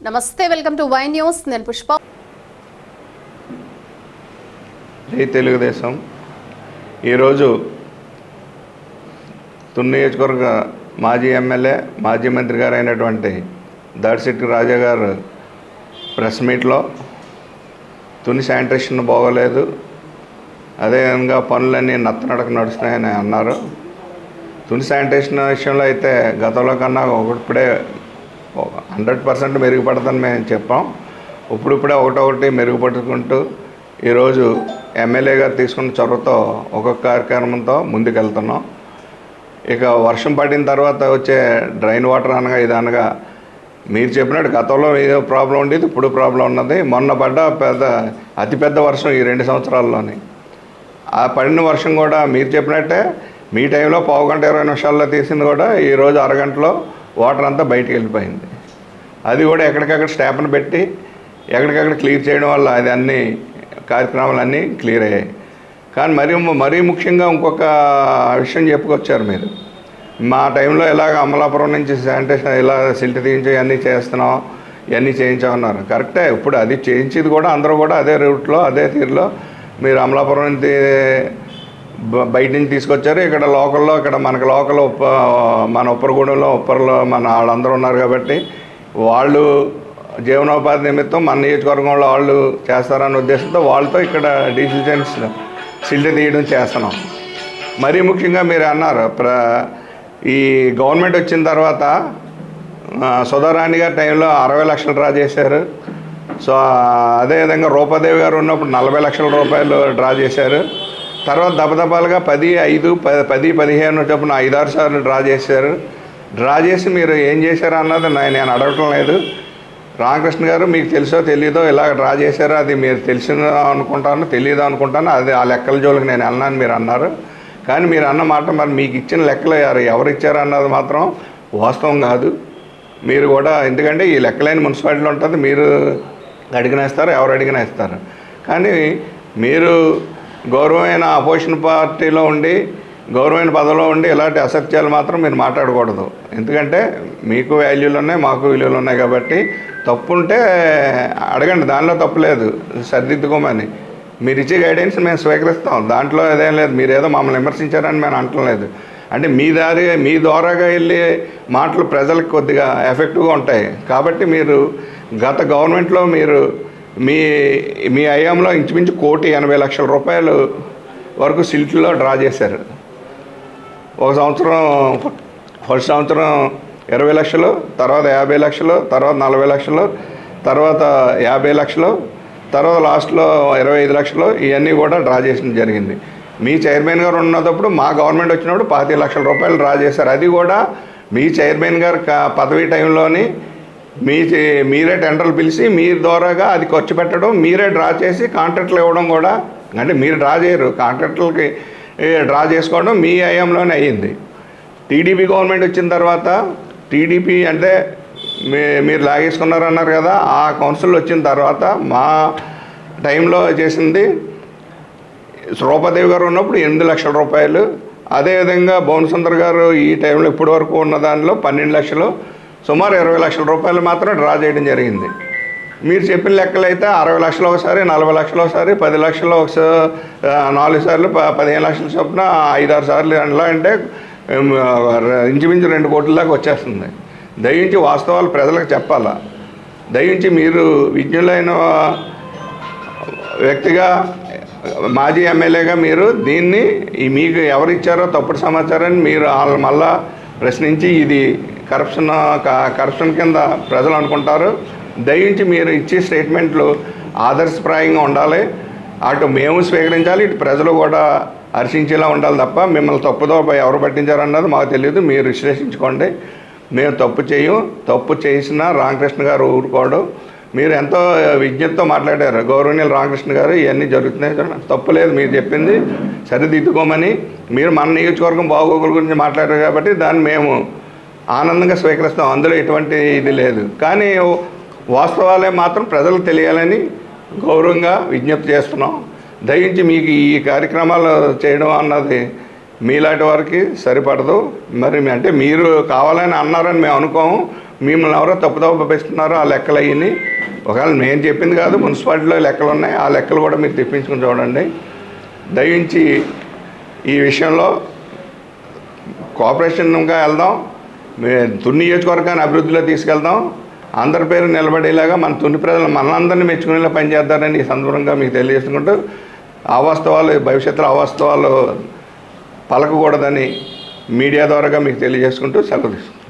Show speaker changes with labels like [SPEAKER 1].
[SPEAKER 1] నమస్తే, welcome to Y news. నేను పుష్ప.
[SPEAKER 2] జై తెలుగుదేశం. ఈరోజు తుని నియోజకవర్గ మాజీ ఎమ్మెల్యే మాజీ మంత్రి గారు అయినటువంటి దాడిశెట్టి రాజా గారు ప్రెస్ మీట్లో తుని శానిటేషన్ బాగోలేదు, అదేవిధంగా పనులన్నీ నత్తనడక నడుస్తున్నాయని అన్నారు. తుని శానిటేషన్ విషయంలో అయితే గతంలో కన్నా ఇప్పుడే 100% మెరుగుపడదని మేము చెప్పాం. ఇప్పుడిప్పుడే ఒకటొకటి మెరుగుపడుకుంటూ ఈరోజు ఎమ్మెల్యే గారు తీసుకున్న చొరవతో ఒక్కొక్క కార్యక్రమంతో ముందుకెళ్తున్నాం. ఇక వర్షం పడిన తర్వాత వచ్చే డ్రైన్ వాటర్ అనగా ఇది అనగా మీరు చెప్పినట్టు గతంలో ఏదో ప్రాబ్లం ఉండేది, ఇప్పుడు ప్రాబ్లం ఉన్నది. మొన్న పడ్డ అతిపెద్ద వర్షం ఈ 2 సంవత్సరాల్లోని. ఆ పడిన వర్షం కూడా మీరు చెప్పినట్టే మీ టైంలో 1 గంట 20 నిమిషాల్లో తీసింది కూడా ఈరోజు అరగంటలో వాటర్ అంతా బయటికి వెళ్ళిపోయింది. అది కూడా ఎక్కడికక్కడ స్టాప్ని పెట్టి ఎక్కడికక్కడ క్లియర్ చేయడం వల్ల అది అన్ని కార్యక్రమాలన్నీ క్లియర్ అయ్యాయి. కానీ మరీ ముఖ్యంగా ఇంకొక విషయం చెప్పుకొచ్చారు మీరు. మా టైంలో ఇలాగ అమలాపురం నుంచి శానిటేషన్ ఇలా సిల్ట్ తీయించి ఇవన్నీ చేస్తున్నాం, ఇవన్నీ చేయించామన్నారు. కరెక్టే. ఇప్పుడు అది చేయించేది కూడా అందరూ కూడా అదే రూట్లో అదే తీరులో మీరు అమలాపురం నుంచి బయట నుంచి తీసుకొచ్చారు. ఇక్కడ లోకల్లో ఇక్కడ మనకి లోకల్ మన ఉప్పరగూడెంలో ఉప్పర్లో మన వాళ్ళందరూ ఉన్నారు కాబట్టి వాళ్ళు జీవనోపాధి నిమిత్తం మన నియోజకవర్గంలో వాళ్ళు చేస్తారన్న ఉద్దేశంతో వాళ్ళతో ఇక్కడ డీసిజన్స్ సిల్ట్ తీయడం చేస్తున్నాం. మరీ ముఖ్యంగా మీరు అన్నారు ఈ గవర్నమెంట్ వచ్చిన తర్వాత సుధారాణి గారి టైంలో 60 లక్షలు డ్రా చేశారు. సో అదేవిధంగా రూపాదేవి గారు ఉన్నప్పుడు 40 లక్షల రూపాయలు డ్రా చేశారు. తర్వాత దపదపాలుగా 10, 5, 10, 15 చొప్పున 5-6 సార్లు డ్రా చేశారు. డ్రా చేసి మీరు ఏం చేశారు అన్నది నేను అడగటం లేదు. రామకృష్ణ గారు మీకు తెలుసో తెలీదో ఇలా డ్రా చేశారో అది మీరు తెలిసిన అనుకుంటాను, తెలియదో అనుకుంటాను. అది ఆ లెక్కల జోలికి నేను అన్నాను మీరు అన్నారు. కానీ మీరు అన్న మాట మరి మీకు ఇచ్చిన లెక్కలు ఎవరు ఇచ్చారు అన్నది మాత్రం వాస్తవం కాదు. మీరు కూడా ఎందుకంటే ఈ లెక్కలేని మున్సిపాలిటీలో ఉంటుంది, మీరు అడిగినా ఇస్తారు, ఎవరు అడిగినా ఇస్తారు. కానీ మీరు గౌరవమైన అపోజిషన్ పార్టీలో ఉండి గౌరవమైన పదవిలో ఉండి ఇలాంటి అసత్యాలు మాత్రం మీరు మాట్లాడకూడదు. ఎందుకంటే మీకు వాల్యూలు ఉన్నాయి, మాకు విలువలు ఉన్నాయి. కాబట్టి తప్పు ఉంటే అడగండి, దానిలో తప్పు లేదు, సరిదిద్దుకోమని. మీరు ఇచ్చే గైడెన్స్ మేము స్వీకరిస్తాం, దాంట్లో అదేం లేదు. మీరు ఏదో మమ్మల్ని విమర్శించారని మేము అంటలేదు. అంటే మీ ద్వారాగా వెళ్ళే మాటలు ప్రజలకు కొద్దిగా ఎఫెక్టివ్గా ఉంటాయి. కాబట్టి మీరు గత గవర్నమెంట్లో మీరు మీ హయాంలో ఇంచుమించు 1,80,00,000 రూపాయలు వరకు సిల్ట్లో డ్రా చేశారు. ఒక సంవత్సరం ఫస్ట్ సంవత్సరం 20 లక్షలు, తర్వాత 50 లక్షలు, తర్వాత 40 లక్షలు, తర్వాత 50 లక్షలు, తర్వాత లాస్ట్లో 25 లక్షలు ఇవన్నీ కూడా డ్రా చేసిన జరిగింది. మీ చైర్మన్ గారు ఉన్నప్పుడు మా గవర్నమెంట్ వచ్చినప్పుడు 25 లక్షల రూపాయలు డ్రా చేశారు. అది కూడా మీ చైర్మన్ గారు పదవీ టైంలోని మీరే టెండర్లు పిలిచి మీ ద్వారాగా అది ఖర్చు పెట్టడం, మీరే డ్రా చేసి కాంట్రాక్ట్లు ఇవ్వడం కూడా. అంటే మీరు డ్రా చేయరు, కాంట్రాక్టులకి డ్రా చేసుకోవడం మీ హయాంలోనే అయ్యింది. టీడీపీ గవర్నమెంట్ వచ్చిన తర్వాత టీడీపీ అంటే మీరు లాగేసుకున్నారన్నారు కదా, ఆ కౌన్సిల్ వచ్చిన తర్వాత మా టైంలో చేసింది రూపాదేవి గారు ఉన్నప్పుడు 8 లక్షల రూపాయలు. అదేవిధంగా భువనసుందర్ గారు ఈ టైంలో ఇప్పటి వరకు ఉన్న దానిలో 12 లక్షలు, సుమారు 20 లక్షల రూపాయలు మాత్రం డ్రా చేయడం జరిగింది. మీరు చెప్పిన లెక్కలు అయితే 60 లక్షలు ఒకసారి, 40 లక్షలు ఒకసారి, 10 లక్షలు ఒకసారి, 4 సార్లు 15 లక్షల చొప్పున 5-6 సార్లు ఎలా అంటే ఇంచుమించు 2 కోట్ల దాకా వచ్చేస్తుంది. దయించి వాస్తవాలు ప్రజలకు చెప్పాలా. దయించి మీరు విజ్ఞులైన వ్యక్తిగా మాజీ ఎమ్మెల్యేగా మీరు దీన్ని మీకు ఎవరు ఇచ్చారో తప్పుడు సమాచారాన్ని మీరు మళ్ళా ప్రశ్నించి ఇది కరప్షన్ కింద ప్రజలు అనుకుంటారు. దయించి మీరు ఇచ్చే స్టేట్మెంట్లు ఆదర్శప్రాయంగా ఉండాలి. అటు మేము స్వీకరించాలి, ఇటు ప్రజలు కూడా హర్షించేలా ఉండాలి తప్ప మిమ్మల్ని తప్పుదో ఎవరు పట్టించారన్నది మాకు తెలియదు. మీరు విశ్లేషించుకోండి. మేము తప్పు చేసినా రామకృష్ణ గారు ఊరుకోవడం. మీరు ఎంతో విజ్ఞతతో మాట్లాడారు గౌరవనీయులు రామకృష్ణ గారు, ఇవన్నీ జరుగుతున్నాయి, తప్పు లేదు. మీరు చెప్పింది సరిదిద్దుకోమని మీరు మన నియోజకవర్గం బాగోగుల గురించి మాట్లాడారు కాబట్టి దాన్ని మేము ఆనందంగా స్వీకరిస్తాం. అందులో ఎటువంటి ఇది లేదు. కానీ వాస్తవాలే మాత్రం ప్రజలకు తెలియాలని గౌరవంగా విజ్ఞప్తి చేస్తున్నాం. దయించి మీకు ఈ కార్యక్రమాలు చేయడం అన్నది మీలాంటి వారికి సరిపడదు. మరి అంటే మీరు కావాలని అన్నారని మేము అనుకోము. మిమ్మల్ని ఎవరో తప్పుదోవ పంపిస్తున్నారో ఆ లెక్కలు అయ్యి ఒకవేళ నేను చెప్పింది కాదు, మున్సిపాలిటీలో లెక్కలు ఉన్నాయి, ఆ లెక్కలు కూడా మీరు తెప్పించుకుని చూడండి. దయించి ఈ విషయంలో కోఆపరేషన్గా వెళ్దాం, తుని నియోజకవర్గాన్ని అభివృద్ధిలో తీసుకెళ్దాం, అందరి పేరు నిలబడేలాగా మన తుని ప్రజలు మనందరినీ మెచ్చుకునేలా పనిచేద్దారని ఈ సందర్భంగా మీకు తెలియజేసుకుంటూ అవాస్తవాలు భవిష్యత్తులో అవాస్తవాలు పలకకూడదని మీడియా ద్వారాగా మీకు తెలియజేసుకుంటూ సెలవు తీసుకుంటాం.